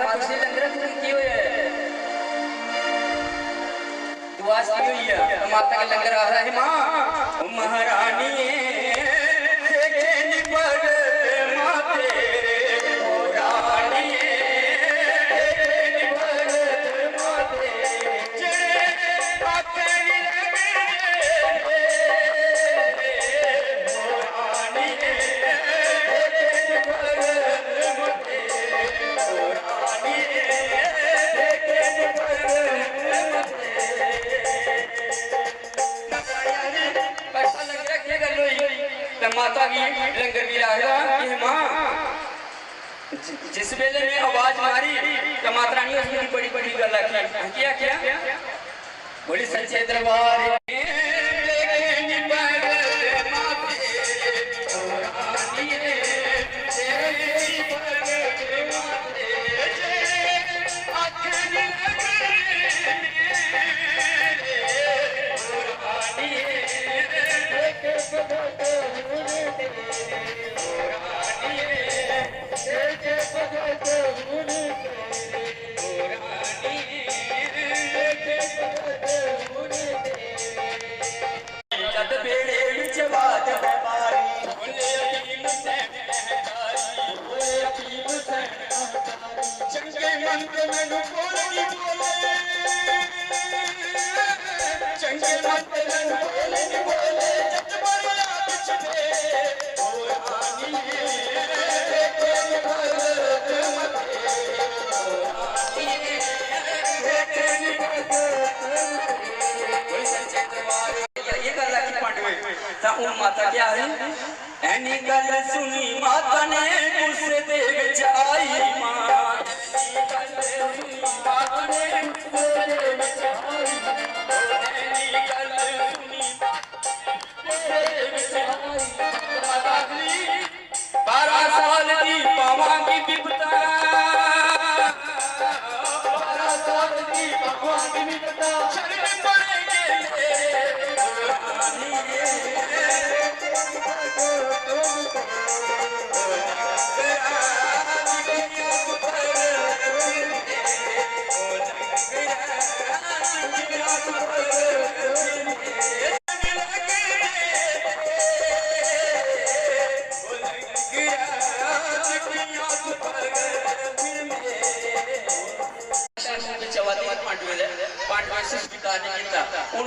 माता पिछले लंगर की हुई है दुआ की हुई है तो माता का लंगर आ रहा है माँ महारानी माता की लंगर भी रहा कि मां जिस वेले में आवाज मारी तो माता रानी उसमें बड़ी बड़ी गल क्या क्या बड़ी सच्चे दरबार माता क्या है ऐनी गल सुनी माता ने गुस्से दे विच आई मां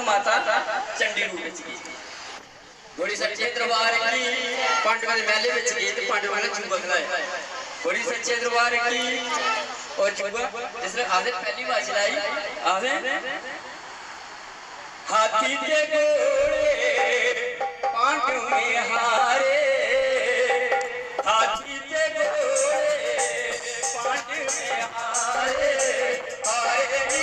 माता चंडी रूप गई बड़ी सच्चे दरबार की पांडवां दे मेले विच गई ते पांडवां ने चुंबक लाए बड़ी सच्चे दरबार की और चुंबक जिसने आधे पहली बार चलाई आधे हाथी के घोड़े पांडव में हारे हाथी के घोड़े पांडव में हारे हारे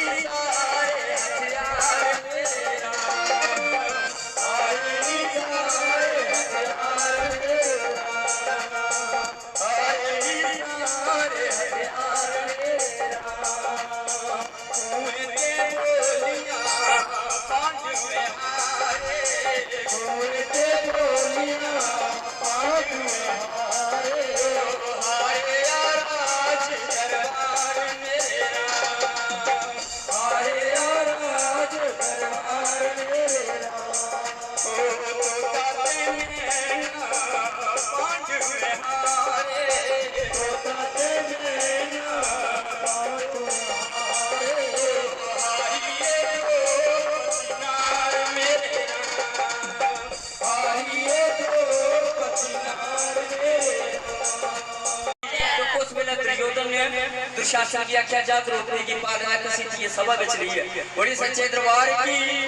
दुशासन की आख्या जात रोकने की पालना किसी थी सभा बच रही है बड़ी सच्चे दरबार की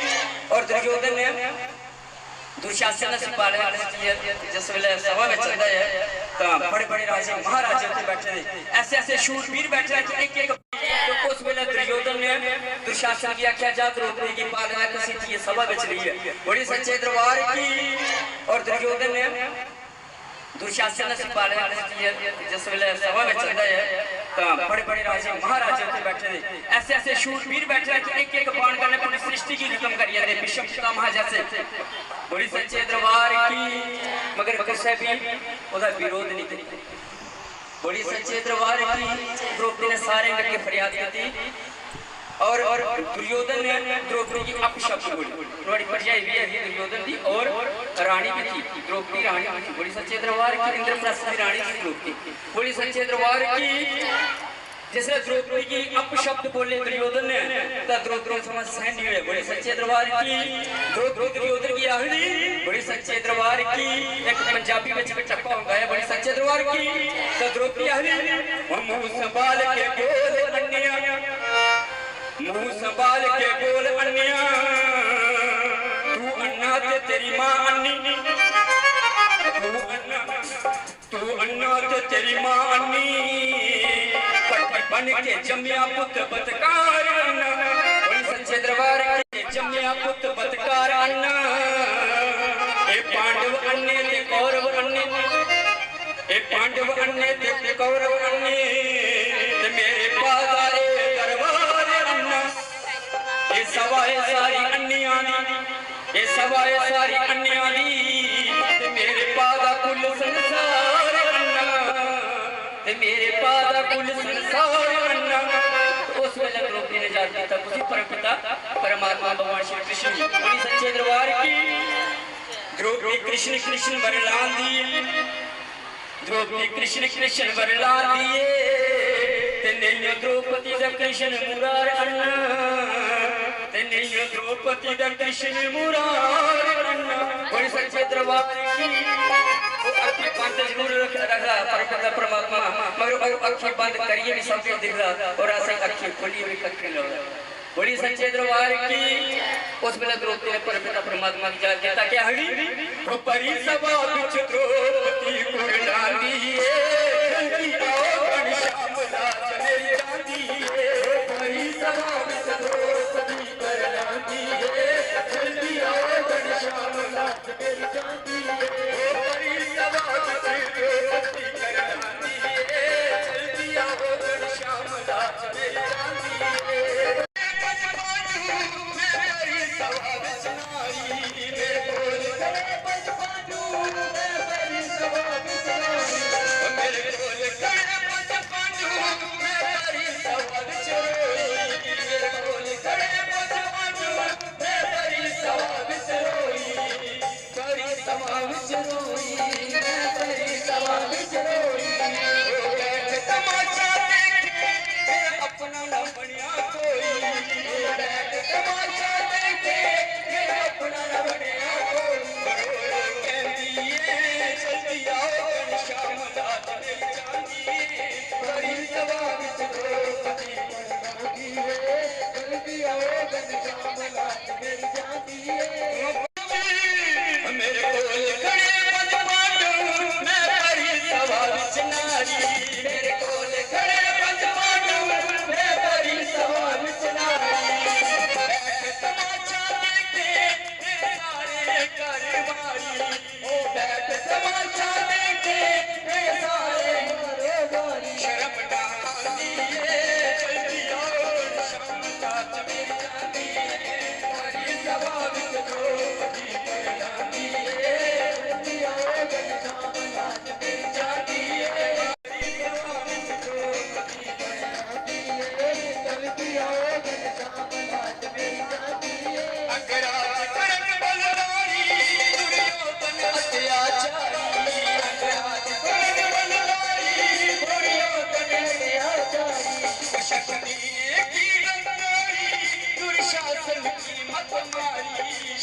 और दुर्योधन ने दुशासन से पालना जिस वेले सभा में चलता है तो बड़े बड़े राजे महाराजे उत्ते बैठे ऐसे ऐसे शूरवीर बैठे कि एक एक तो उस वेले दुर्योधन ने दुशासन की आख्या जात रोकने की पालना किसी थी सभा बच रही है बड़ी सच्चे दरबार की और दुर्योधन ने दुशासन से पालना जिस वेले सभा में चलता है तो बड़े बड़े राजे महाराजे उत्ते बैठे ऐसे ऐसे शूरवीर बैठे कि एक एक बाण करने पूरी सृष्टि की खत्म कर जाते विश्व पितामह जैसे बड़ी सच्चे दरबार की मगर किसी भी ओदा विरोध नहीं करी बड़ी सच्चे दरबार की द्रौपदी ने सारे के फरियाद की थी और दुर्योधन ने द्रौपदी की अपशब्द बोली। बड़ी पर्याय भी है दुर्योधन थी और रानी भी थी, द्रौपदी रानी भी थी। बड़ी सच्चे दरबार की इंद्रप्रस्थ की रानी थी द्रौपदी। बड़ी सच्चे दरबार की जिसने द्रौपदी की अपशब्द बोले दुर्योधन ने तो द्रौपदी समझ सहन नहीं हुए। बड़ी सच्चे दरबार की द्रौपदी दुर्योधन की आहली। बड़ी सच्चे दरबार की एक पंजाबी में टप्पा होगा है। बड़ी सच्चे दरबार की तो द्रौपदी आहली मुंह संभाल के बोल अन्या, मुंह संभाल के बोल अन्या, तू अन्ना ते तेरी माँ अन्नी, तू अन्ना ते तेरी माँ अन्नी, बन के जमिया पुत बतकार अन्ना। बड़ी सच्चे दरबार के जमिया पुत बतकार अन्ना। ए पांडव अन्ने ते कौरव अन्ने, ए पांडव अन्ने ते कौरव अन्ने, ते मेरे पादा ए दरबार अन्ना। ए सवाए सारी अन्नियां दी, ए सवाए सारी अन्नियां दी, ते मेरे पादा कुल संसार अन्ना, ते मेरे पादा कुल संसार अन्ना। उस वेले द्रौपदी ने जान दिया उसी परमपिता परमात्मा भगवान श्री कृष्ण। बड़ी सच्चे दरबार की द्रौपदी कृष्ण कृष्ण वरदान दिए, द्रौपदी कृष्ण कृष्ण वरदान दिए, ते नहीं द्रौपदी दा कृष्ण मुरार अन्ना, ते नहीं द्रौपदी दा कृष्ण मुरार अन्ना। बड़ी सच्चे दरबार की अखी बंद जरूर रखला परमपिता परमात्मा, मगर अखी बंद करिए भी सब कुछ दिखला और ऐसे अखी खोलिए भी कख लो। बड़ी सच्चे दरबार की उस वेले द्रौपदी ने परमपिता परमात्मा की जान कहता क्या हड़ी वो परी सभा बिच द्रौपदी कुरलांदी है, जल्दी आओ घनश्याम लाज मेरी रानी है। परी सभा बिच द्रौपदी कुरलांदी है, जल्दी आओ घनश्याम लाज मेरी रानी है। परी सभा बिच द्रौपदी कुरलांदी है, जल्दी आओ घनश्याम लाज मेरी रानी है।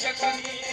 शक्ति